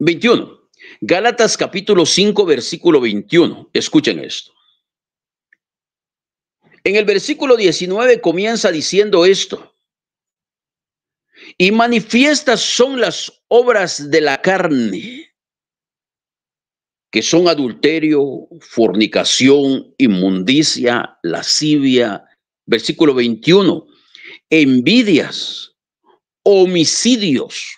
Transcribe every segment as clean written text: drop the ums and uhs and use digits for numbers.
21. Gálatas capítulo 5, versículo 21. Escuchen esto. En el versículo 19 comienza diciendo esto. Y manifiestas son las obras de la carne, que son adulterio, fornicación, inmundicia, lascivia. Versículo 21. Envidias, homicidios.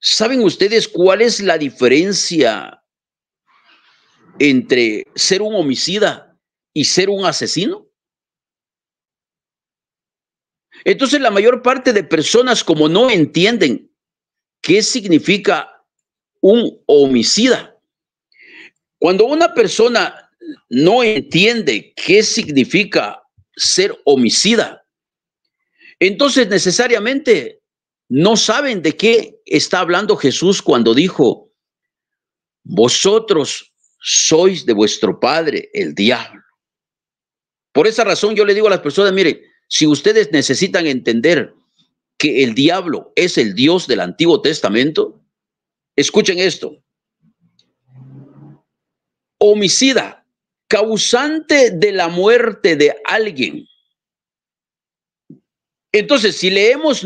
¿Saben ustedes cuál es la diferencia entre ser un homicida y ser un asesino? Entonces la mayor parte de personas, como no entienden qué significa un homicida, cuando una persona no entiende qué significa ser homicida, entonces necesariamente no saben de qué está hablando Jesús cuando dijo: vosotros sois de vuestro padre el diablo. Por esa razón yo le digo a las personas, miren, si ustedes necesitan entender que el diablo es el Dios del Antiguo Testamento, escuchen esto. Homicida, causante de la muerte de alguien. Entonces, si leemos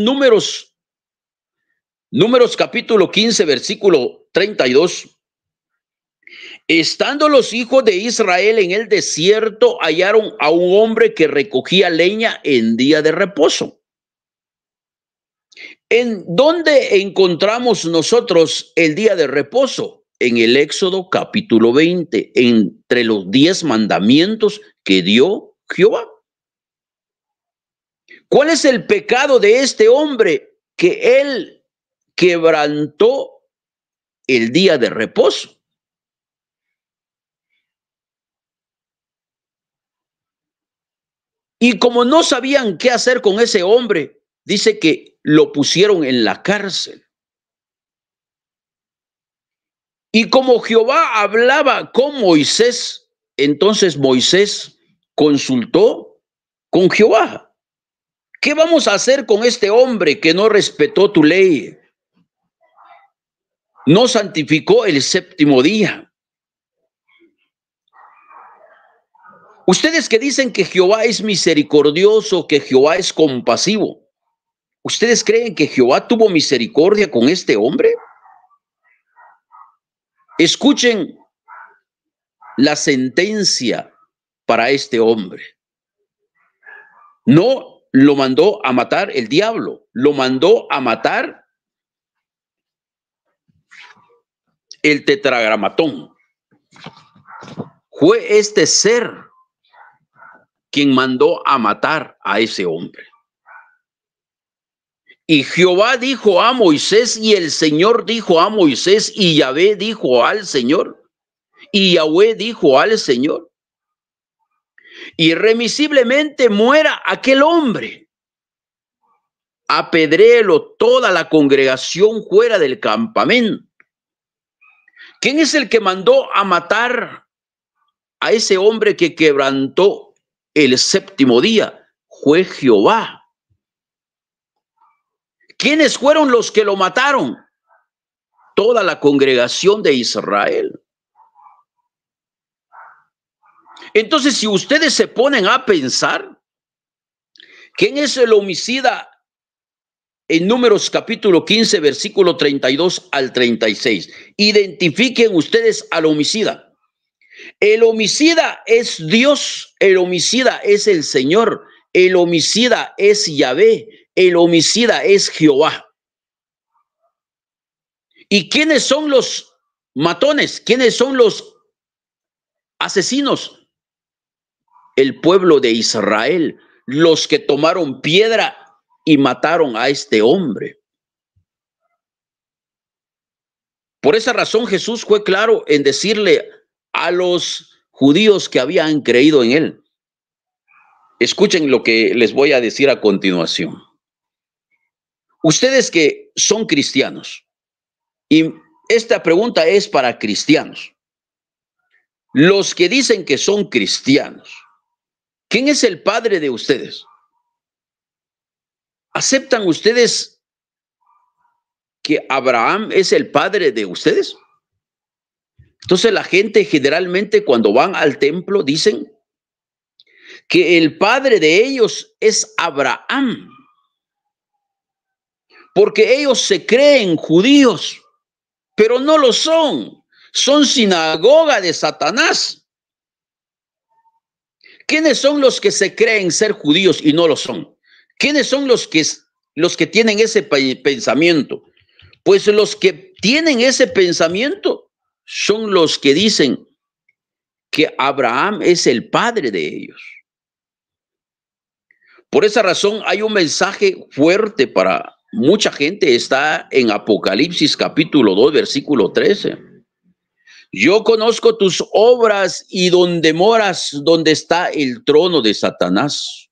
Números capítulo 15, versículo 32, estando los hijos de Israel en el desierto, hallaron a un hombre que recogía leña en día de reposo. ¿En dónde encontramos nosotros el día de reposo? En el Éxodo capítulo 20, entre los 10 mandamientos que dio Jehová. ¿Cuál es el pecado de este hombre? Que él quebrantó el día de reposo. Y como no sabían qué hacer con ese hombre, dice que lo pusieron en la cárcel. Y como Jehová hablaba con Moisés, entonces Moisés consultó con Jehová. ¿Qué vamos a hacer con este hombre que no respetó tu ley? No santificó el séptimo día. Ustedes que dicen que Jehová es misericordioso, que Jehová es compasivo, ¿ustedes creen que Jehová tuvo misericordia con este hombre? Escuchen la sentencia para este hombre. No lo mandó a matar el diablo, lo mandó a matar el tetragramatón. Fue este ser quien mandó a matar a ese hombre. Y Jehová dijo a Moisés, y el Señor dijo a Moisés, y Yahvé dijo al Señor, y Yahvé dijo al Señor: irremisiblemente muera aquel hombre, apedréelo toda la congregación fuera del campamento. ¿Quién es el que mandó a matar a ese hombre que quebrantó el séptimo día? Fue Jehová. ¿Quiénes fueron los que lo mataron? Toda la congregación de Israel. Entonces, si ustedes se ponen a pensar, ¿quién es el homicida? En Números capítulo 15, versículo 32 al 36. Identifiquen ustedes al homicida. El homicida es Dios, el homicida es el Señor, el homicida es Yahvé, el homicida es Jehová. ¿Y quiénes son los matones? ¿Quiénes son los asesinos? El pueblo de Israel, los que tomaron piedra y mataron a este hombre. Por esa razón Jesús fue claro en decirle a los judíos que habían creído en él. Escuchen lo que les voy a decir a continuación. Ustedes que son cristianos, y esta pregunta es para cristianos, los que dicen que son cristianos, ¿quién es el padre de ustedes? ¿Aceptan ustedes que Abraham es el padre de ustedes? Entonces la gente generalmente cuando van al templo dicen que el padre de ellos es Abraham, porque ellos se creen judíos, pero no lo son. Son sinagoga de Satanás. ¿Quiénes son los que se creen ser judíos y no lo son? ¿Quiénes son los que tienen ese pensamiento? Pues los que tienen ese pensamiento son los que dicen que Abraham es el padre de ellos. Por esa razón hay un mensaje fuerte para mucha gente. Está en Apocalipsis capítulo 2, versículo 13. Yo conozco tus obras y donde moras, donde está el trono de Satanás.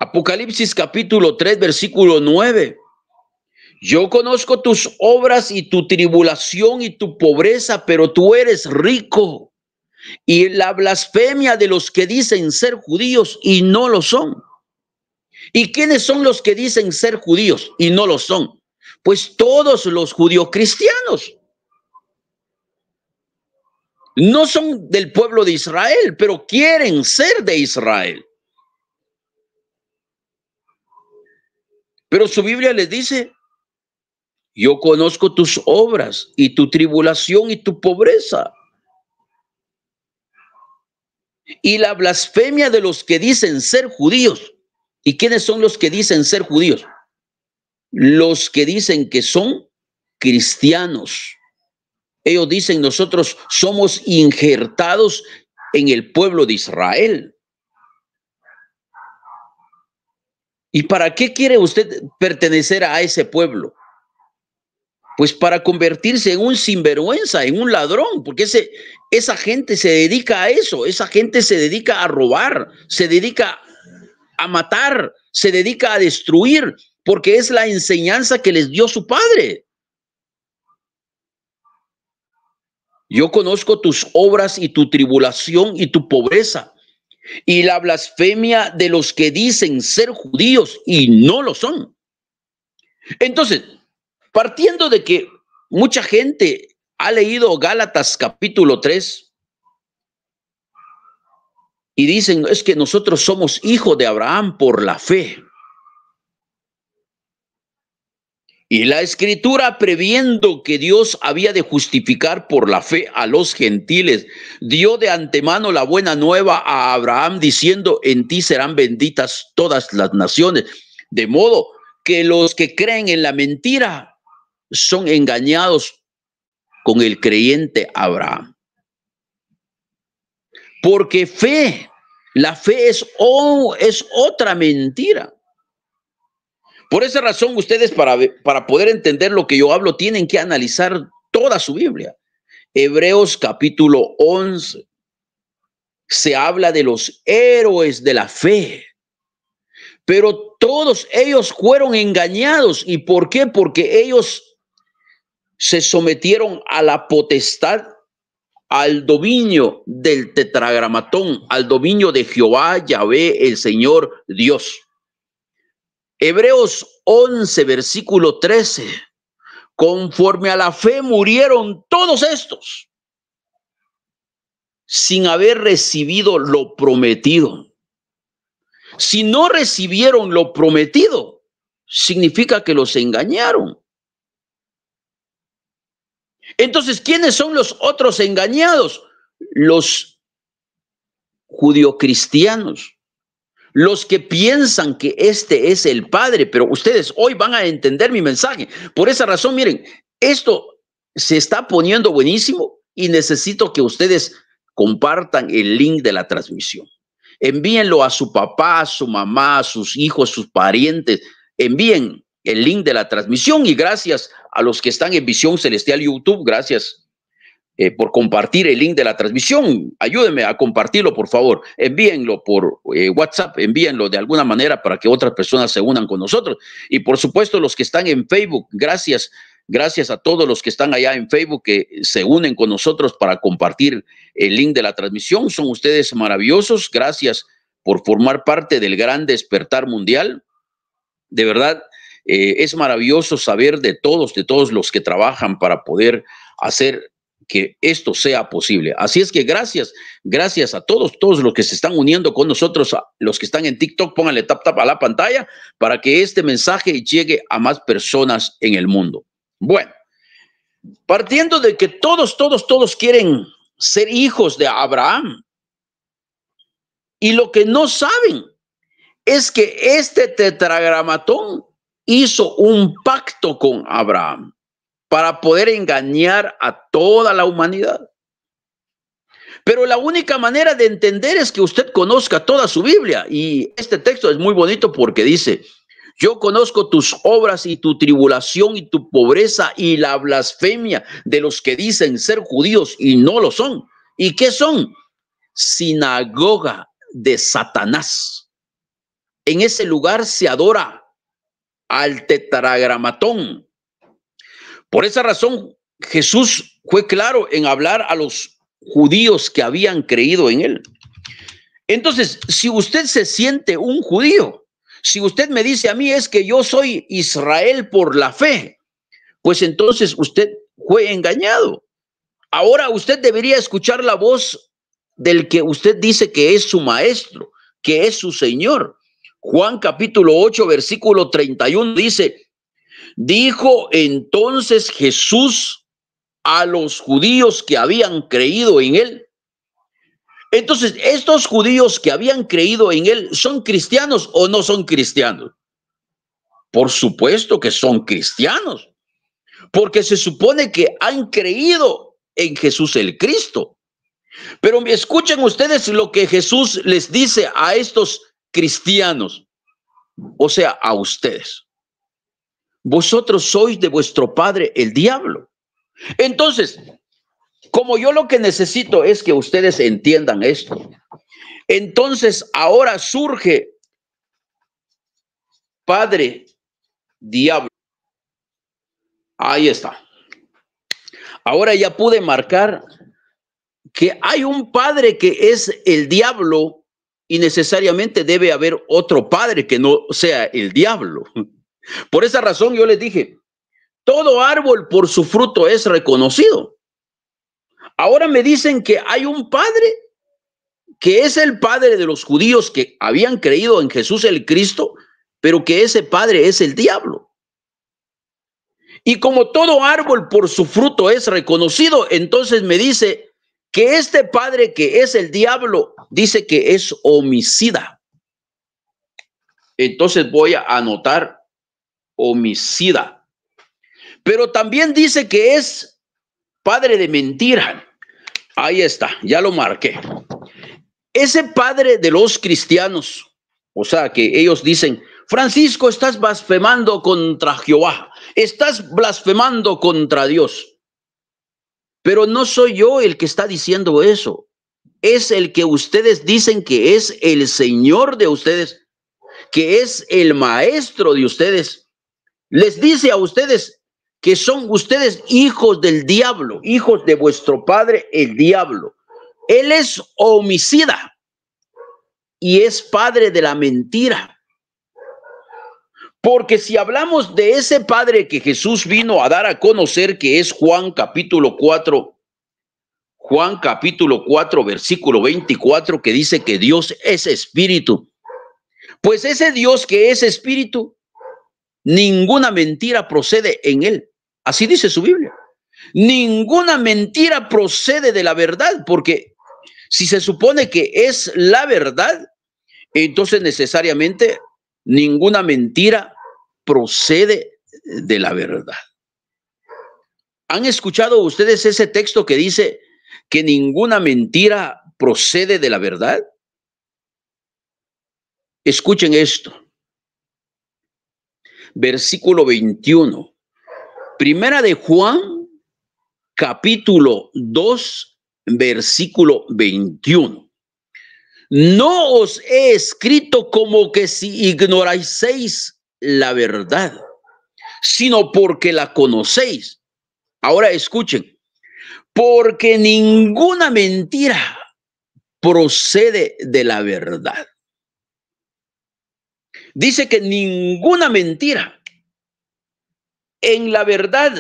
Apocalipsis capítulo 3, versículo 9. Yo conozco tus obras y tu tribulación y tu pobreza, pero tú eres rico. Y la blasfemia de los que dicen ser judíos y no lo son. ¿Y quiénes son los que dicen ser judíos y no lo son? Pues todos los judíos cristianos. No son del pueblo de Israel, pero quieren ser de Israel. Pero su Biblia les dice, yo conozco tus obras y tu tribulación y tu pobreza. Y la blasfemia de los que dicen ser judíos. ¿Y quiénes son los que dicen ser judíos? Los que dicen que son cristianos. Ellos dicen, nosotros somos injertados en el pueblo de Israel. ¿Y para qué quiere usted pertenecer a ese pueblo? Pues para convertirse en un sinvergüenza, en un ladrón, porque esa gente se dedica a eso, esa gente se dedica a robar, se dedica a matar, se dedica a destruir, porque es la enseñanza que les dio su padre. Yo conozco tus obras y tu tribulación y tu pobreza y la blasfemia de los que dicen ser judíos y no lo son. Entonces, partiendo de que mucha gente ha leído Gálatas capítulo 3 y dicen, es que nosotros somos hijos de Abraham por la fe. Y la escritura, previendo que Dios había de justificar por la fe a los gentiles, dio de antemano la buena nueva a Abraham diciendo, en ti serán benditas todas las naciones. De modo que los que creen en la mentira son engañados con el creyente Abraham. Porque la fe es otra mentira. Por esa razón, ustedes para poder entender lo que yo hablo, tienen que analizar toda su Biblia. Hebreos capítulo 11. Se habla de los héroes de la fe. Pero todos ellos fueron engañados. ¿Y por qué? Porque ellos se sometieron a la potestad, al dominio del tetragramatón, al dominio de Jehová, Yahvé, el Señor Dios. Hebreos 11, versículo 13. Conforme a la fe murieron todos estos sin haber recibido lo prometido. Si no recibieron lo prometido, significa que los engañaron. Entonces, ¿quiénes son los otros engañados? Los judio-cristianos. Los que piensan que este es el Padre, pero ustedes hoy van a entender mi mensaje. Por esa razón, miren, esto se está poniendo buenísimo y necesito que ustedes compartan el link de la transmisión. Envíenlo a su papá, a su mamá, a sus hijos, sus parientes. Envíen el link de la transmisión y gracias a los que están en Visión Celestial YouTube, gracias por compartir el link de la transmisión. Ayúdenme a compartirlo, por favor. Envíenlo por WhatsApp, envíenlo de alguna manera para que otras personas se unan con nosotros. Y por supuesto, los que están en Facebook, gracias a todos los que están allá en Facebook que se unen con nosotros para compartir el link de la transmisión. Son ustedes maravillosos. Gracias por formar parte del gran despertar mundial. De verdad, es maravilloso saber de todos los que trabajan para poder hacer que esto sea posible. Así es que gracias a todos los que se están uniendo con nosotros, los que están en TikTok, pónganle tap a la pantalla para que este mensaje llegue a más personas en el mundo. Bueno, partiendo de que todos quieren ser hijos de Abraham, y lo que no saben es que este tetragramatón hizo un pacto con Abraham para poder engañar a toda la humanidad. Pero la única manera de entender es que usted conozca toda su Biblia. Y este texto es muy bonito porque dice: yo conozco tus obras y tu tribulación y tu pobreza y la blasfemia de los que dicen ser judíos y no lo son. ¿Y qué son? Sinagoga de Satanás. En ese lugar se adora al tetragramatón. Por esa razón, Jesús fue claro en hablar a los judíos que habían creído en él. Entonces, si usted se siente un judío, si usted me dice a mí es que yo soy Israel por la fe, pues entonces usted fue engañado. Ahora usted debería escuchar la voz del que usted dice que es su maestro, que es su Señor. Juan capítulo 8, versículo 31 dice: dijo entonces Jesús a los judíos que habían creído en él. Entonces, estos judíos que habían creído en él, ¿son cristianos o no son cristianos? Por supuesto que son cristianos, porque se supone que han creído en Jesús el Cristo. Pero escuchen ustedes lo que Jesús les dice a estos cristianos, o sea, a ustedes: vosotros sois de vuestro padre el diablo. Entonces, como yo lo que necesito es que ustedes entiendan esto, entonces ahora surge padre diablo. Ahí está. Ahora ya pude marcar que hay un padre que es el diablo y necesariamente debe haber otro padre que no sea el diablo. Por esa razón yo les dije: todo árbol por su fruto es reconocido. Ahora me dicen que hay un padre que es el padre de los judíos que habían creído en Jesús el Cristo, pero que ese padre es el diablo. Y como todo árbol por su fruto es reconocido, entonces me dice que este padre que es el diablo dice que es homicida. Entonces voy a anotar homicida. Pero también dice que es padre de mentira. Ahí está, ya lo marqué. Ese padre de los cristianos, o sea, que ellos dicen: Francisco, estás blasfemando contra Jehová, estás blasfemando contra Dios. Pero no soy yo el que está diciendo eso. Es el que ustedes dicen que es el Señor de ustedes, que es el maestro de ustedes. Les dice a ustedes que son ustedes hijos del diablo, hijos de vuestro padre el diablo. Él es homicida y es padre de la mentira. Porque si hablamos de ese padre que Jesús vino a dar a conocer, que es Juan capítulo 4, versículo 24, que dice que Dios es espíritu. Pues ese Dios que es espíritu, ninguna mentira procede en él. Así dice su Biblia. Ninguna mentira procede de la verdad, porque si se supone que es la verdad, entonces necesariamente ninguna mentira procede de la verdad. ¿Han escuchado ustedes ese texto que dice que ninguna mentira procede de la verdad? Escuchen esto. Versículo 21. Primera de Juan, capítulo 2, versículo 21. No os he escrito como que si ignoraseis la verdad, sino porque la conocéis. Ahora escuchen, porque ninguna mentira procede de la verdad. Dice que ninguna mentira. En la verdad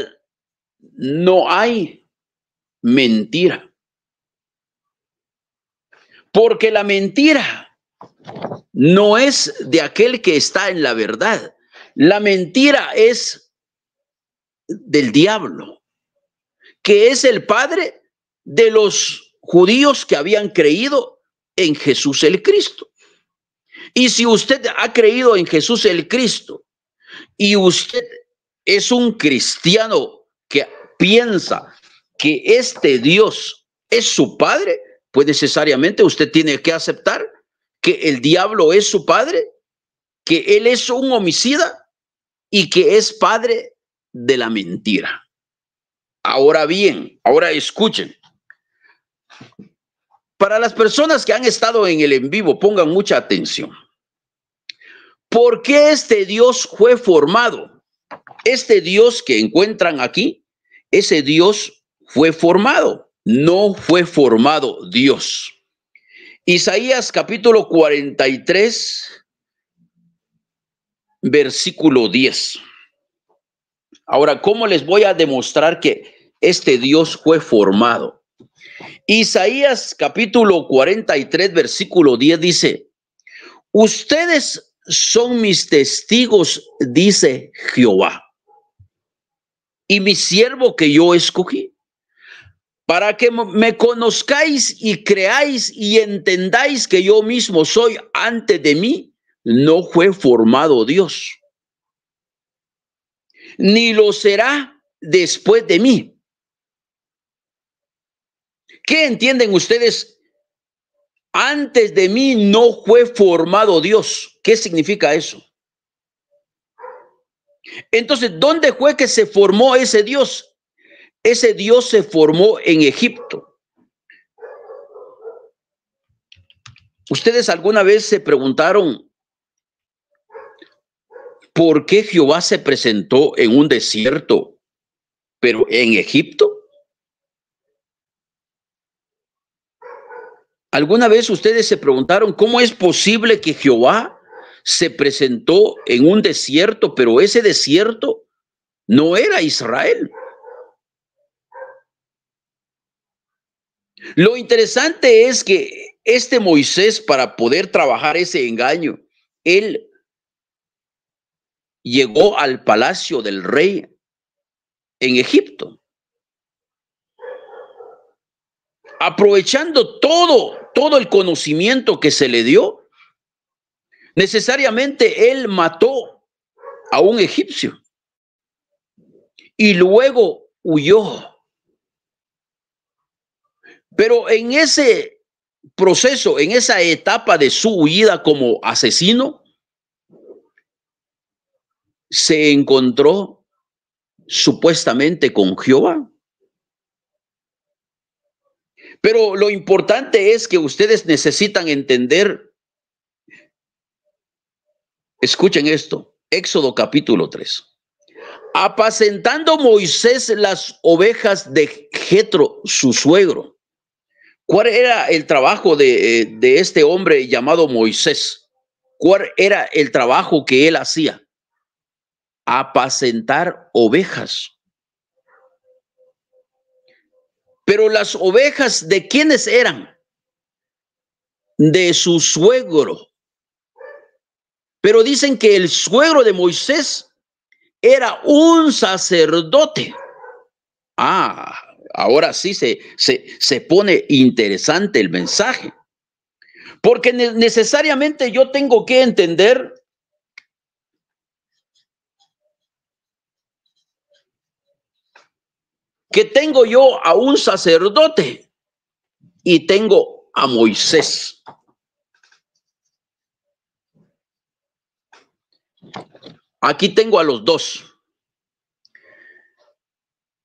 no hay mentira. Porque la mentira no es de aquel que está en la verdad. La mentira es del diablo, que es el padre de los judíos que habían creído en Jesús el Cristo. Y si usted ha creído en Jesús el Cristo y usted es un cristiano que piensa que este Dios es su padre, pues necesariamente usted tiene que aceptar que el diablo es su padre, que él es un homicida y que es padre de la mentira. Ahora bien, ahora escuchen. Para las personas que han estado en el en vivo, pongan mucha atención. ¿Por qué este Dios fue formado? Este Dios que encuentran aquí, ese Dios fue formado, no fue formado Dios. Isaías capítulo 43, versículo 10. Ahora, ¿cómo les voy a demostrar que este Dios fue formado? Isaías capítulo 43, versículo 10 dice: ustedes son mis testigos, dice Jehová, y mi siervo que yo escogí, para que me conozcáis y creáis y entendáis que yo mismo soy. Antes de mí no fue formado Dios, ni lo será después de mí. ¿Qué entienden ustedes? Antes de mí no fue formado Dios. ¿Qué significa eso? Entonces, ¿dónde fue que se formó ese Dios? Ese Dios se formó en Egipto. ¿Ustedes alguna vez se preguntaron por qué Jehová se presentó en un desierto, pero en Egipto? ¿Alguna vez ustedes se preguntaron cómo es posible que Jehová se presentó en un desierto, pero ese desierto no era Israel? Lo interesante es que este Moisés, para poder trabajar ese engaño, él llegó al palacio del rey en Egipto, aprovechando todo el conocimiento que se le dio. Necesariamente él mató a un egipcio y luego huyó. Pero en ese proceso, en esa etapa de su huida como asesino, se encontró supuestamente con Jehová. Pero lo importante es que ustedes necesitan entender. Escuchen esto, Éxodo capítulo 3. Apacentando Moisés las ovejas de Jetro, su suegro. ¿Cuál era el trabajo de este hombre llamado Moisés? ¿Cuál era el trabajo que él hacía? Apacentar ovejas. Pero las ovejas, ¿de quiénes eran? De su suegro. Pero dicen que el suegro de Moisés era un sacerdote. Ahora sí se pone interesante el mensaje. Porque necesariamente yo tengo que entender que tengo yo a un sacerdote y tengo a Moisés. Aquí tengo a los dos.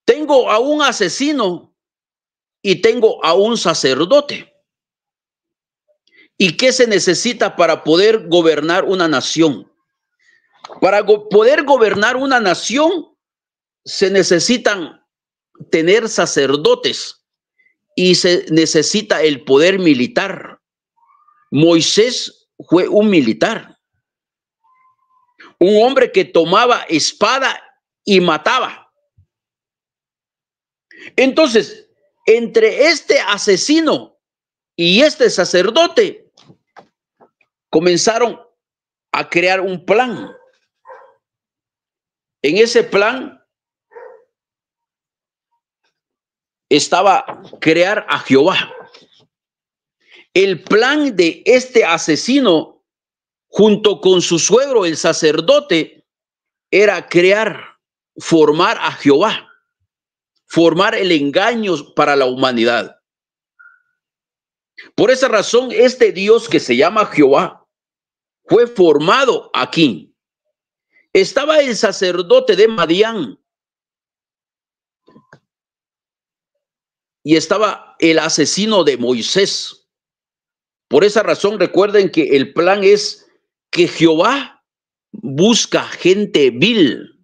Tengo a un asesino y tengo a un sacerdote. ¿Y qué se necesita para poder gobernar una nación? Para poder gobernar una nación se necesitan tener sacerdotes y se necesita el poder militar. Moisés fue un militar. Un hombre que tomaba espada y mataba. Entonces, entre este asesino y este sacerdote comenzaron a crear un plan. En ese plan estaba crear a Jehová. El plan de este asesino, junto con su suegro, el sacerdote, era formar a Jehová, formar el engaño para la humanidad. Por esa razón, este Dios que se llama Jehová fue formado aquí. Estaba el sacerdote de Madián y estaba el asesino de Moisés. Por esa razón, recuerden que el plan es que Jehová busca gente vil.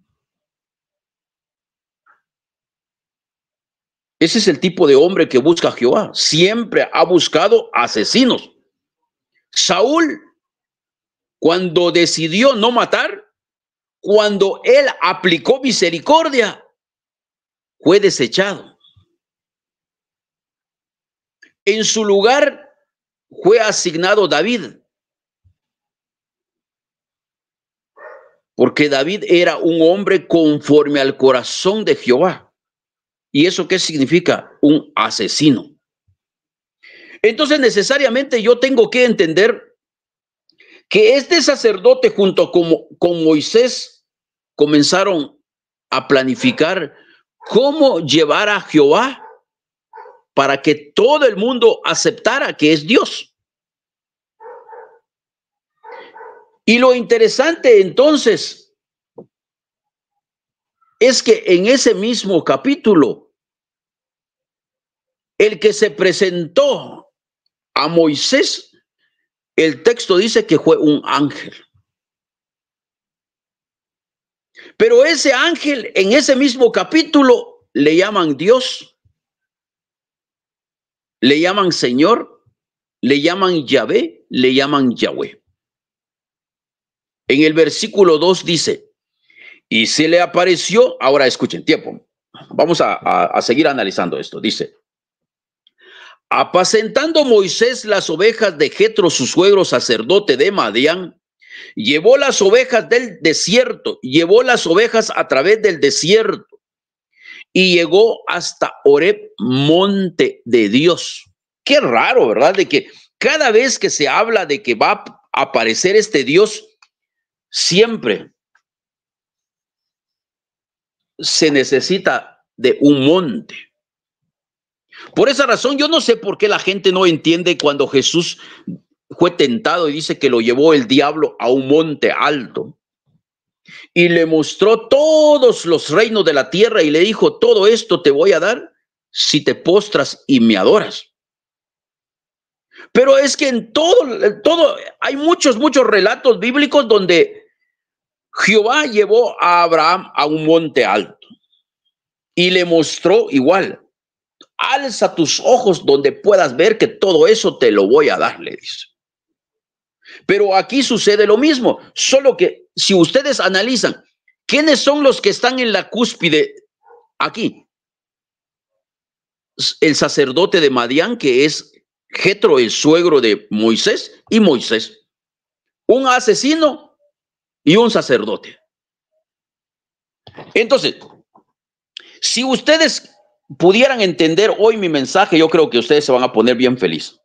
Ese es el tipo de hombre que busca a Jehová. Siempre ha buscado asesinos. Saúl, cuando decidió no matar, cuando él aplicó misericordia, fue desechado. En su lugar fue asignado David, porque David era un hombre conforme al corazón de Jehová. ¿Y eso qué significa? Un asesino. Entonces, necesariamente yo tengo que entender que este sacerdote junto con Moisés comenzaron a planificar cómo llevar a Jehová para que todo el mundo aceptara que es Dios. Y lo interesante entonces es que en ese mismo capítulo, el que se presentó a Moisés, el texto dice que fue un ángel. Pero ese ángel en ese mismo capítulo le llaman Dios, le llaman Señor, le llaman Yahvé, le llaman Yahweh. En el versículo 2 dice, y se le apareció, ahora escuchen, tiempo, vamos a seguir analizando esto, dice, apacentando Moisés las ovejas de Jetro, su suegro sacerdote de Madián, llevó las ovejas del desierto, llevó las ovejas a través del desierto y llegó hasta Horeb, monte de Dios. Qué raro, ¿verdad? De que cada vez que se habla de que va a aparecer este Dios, siempre se necesita de un monte. Por esa razón, yo no sé por qué la gente no entiende cuando Jesús fue tentado y dice que lo llevó el diablo a un monte alto y le mostró todos los reinos de la tierra y le dijo, todo esto te voy a dar si te postras y me adoras. Pero es que en todo hay muchos relatos bíblicos donde Jehová llevó a Abraham a un monte alto y le mostró igual, alza tus ojos donde puedas ver que todo eso te lo voy a dar, le dice. Pero aquí sucede lo mismo, solo que si ustedes analizan, ¿quiénes son los que están en la cúspide aquí? El sacerdote de Madián, que es Jetro, el suegro de Moisés, y Moisés. Un asesino y un sacerdote. Entonces, si ustedes pudieran entender hoy mi mensaje, yo creo que ustedes se van a poner bien felices.